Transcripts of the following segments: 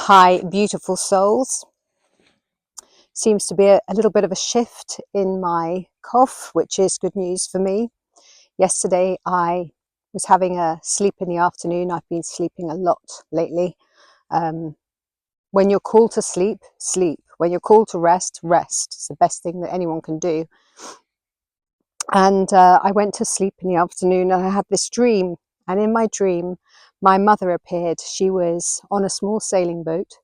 Hi, beautiful souls. Seems to be a little bit of a shift in my cough, which is good news for me. Yesterday I was having a sleep in the afternoon. I've been sleeping a lot lately. When you're called to sleep, sleep. When you're called to rest, rest. It's the best thing that anyone can do. And I went to sleep in the afternoon and I had this dream. And in my dream, my mother appeared. She was on a small sailing boat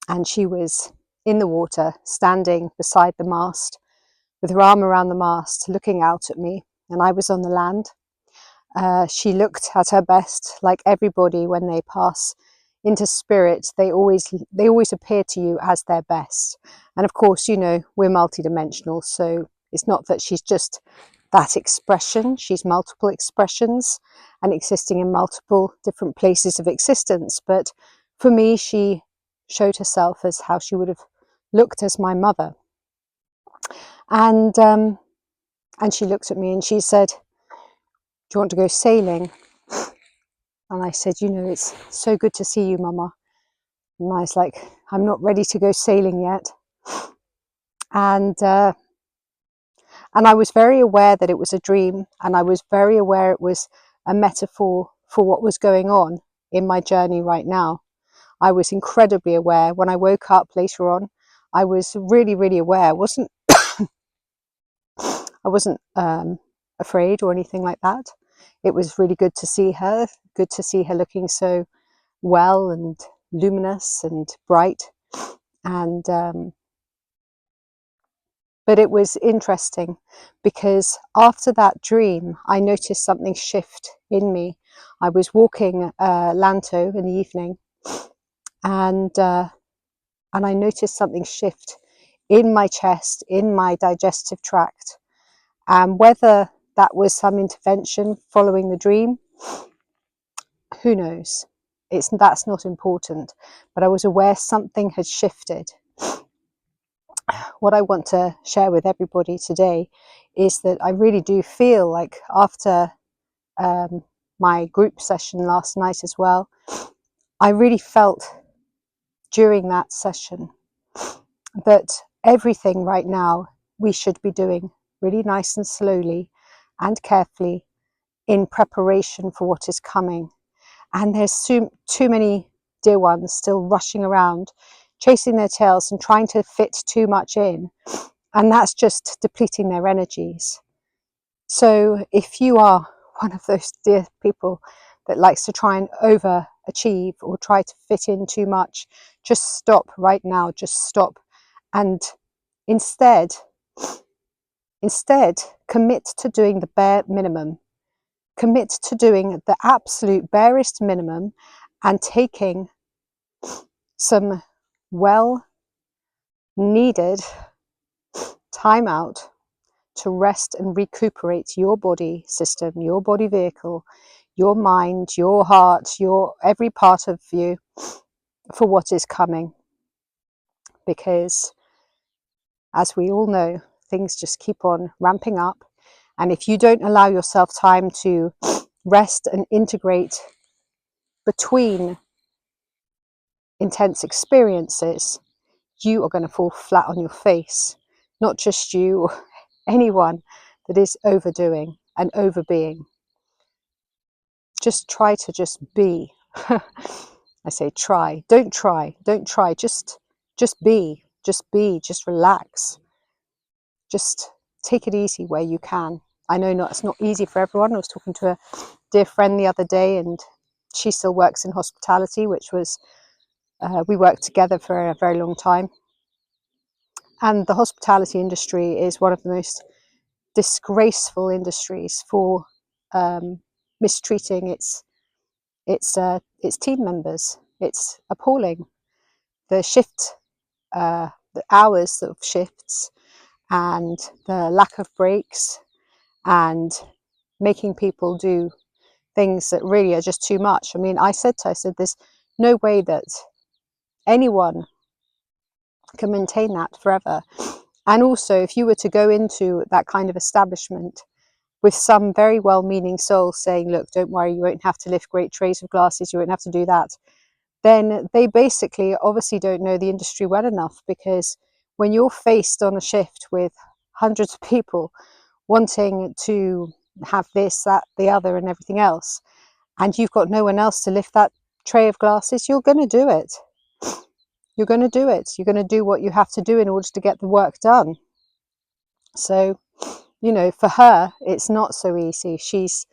and she was in the water, standing beside the mast, with her arm around the mast, looking out at me, and I was on the land. She looked at her best, like everybody when they pass into spirit, they always appear to you as their best. And of course, you know, we're multidimensional, so it's not that she's just that expression, she's multiple expressions and existing in multiple different places of existence. But for me, she showed herself as how she would have looked as my mother. And she looked at me and she said, "Do you want to go sailing?" And I said, "You know, it's so good to see you, Mama." And I was like, "I'm not ready to go sailing yet." And I was very aware that it was a dream, and I was very aware it was a metaphor for what was going on in my journey right now. I was incredibly aware. When I woke up later on, I was really, really aware. I wasn't afraid or anything like that. It was really good to see her looking so well and luminous and bright. And but it was interesting because after that dream, I noticed something shift in me. I was walking Lanto in the evening, and I noticed something shift in my chest, in my digestive tract. And whether that was some intervention following the dream, who knows? That's not important. But I was aware something had shifted. What I want to share with everybody today is that I really do feel like after my group session last night as well, I really felt during that session that everything right now we should be doing really nice and slowly and carefully in preparation for what is coming. And there's too many dear ones still rushing around, chasing their tails and trying to fit too much in. And that's just depleting their energies. So if you are one of those dear people that likes to try and overachieve or try to fit in too much, just stop right now, just stop. And instead commit to doing the bare minimum. Commit to doing the absolute barest minimum and taking some well needed time out to rest and recuperate your body system, your body vehicle, your mind, your heart, your every part of you for what is coming. Because as we all know, things just keep on ramping up. And if you don't allow yourself time to rest and integrate between intense experiences, you are going to fall flat on your face. Not just you, or anyone that is overdoing and overbeing. Just try to just be. I say try. Don't try. Just be. Just relax. Just take it easy where you can. I know it's not easy for everyone. I was talking to a dear friend the other day, and she still works in hospitality, which was we worked together for a very long time. And the hospitality industry is one of the most disgraceful industries for mistreating its team members. It's appalling. The hours of shifts, and the lack of breaks, and making people do things that really are just too much. I mean, I said there's no way that anyone can maintain that forever. And also, if you were to go into that kind of establishment with some very well-meaning soul saying, "Look, don't worry, you won't have to lift great trays of glasses, you won't have to do that," then they basically obviously don't know the industry well enough, because when you're faced on a shift with hundreds of people wanting to have this, that, the other, and everything else, and you've got no one else to lift that tray of glasses, you're going to do it. You're going to do it. You're going to do what you have to do in order to get the work done. So, you know, for her, it's not so easy. She is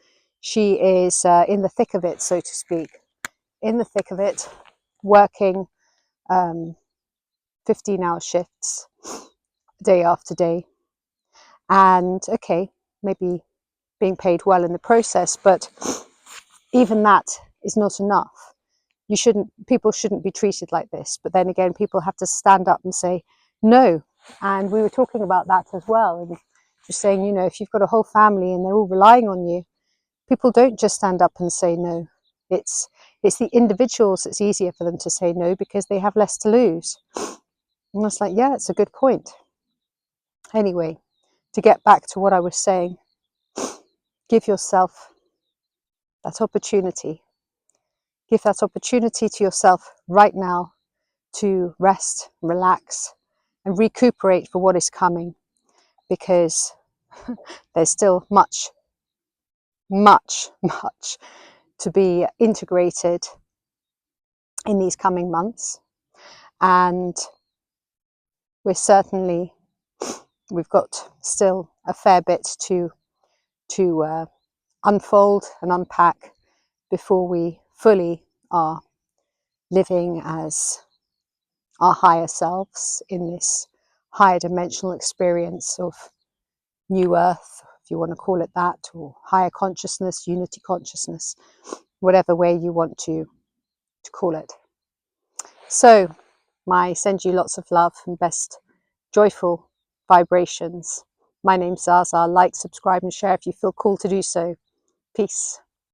in the thick of it, so to speak, in the thick of it, working 15-hour shifts day after day, and okay, maybe being paid well in the process, but even that is not enough. People shouldn't be treated like this. But then again, people have to stand up and say no. And we were talking about that as well, and just saying, you know, if you've got a whole family and they're all relying on you, people don't just stand up and say no. It's the individuals that's easier for them to say no, because they have less to lose. And I was like, yeah, it's a good point. Anyway, to get back to what I was saying, give yourself that opportunity. Give that opportunity to yourself right now to rest, relax, and recuperate for what is coming, because there's still much to be integrated in these coming months. And we've got still a fair bit to unfold and unpack before we fully are living as our higher selves in this higher dimensional experience of new earth, if you want to call it that, or higher consciousness, unity consciousness, whatever way you want to call it. So I send you lots of love and best joyful vibrations. My name's ZsaZsa. Like, subscribe and share if you feel called to do so. Peace.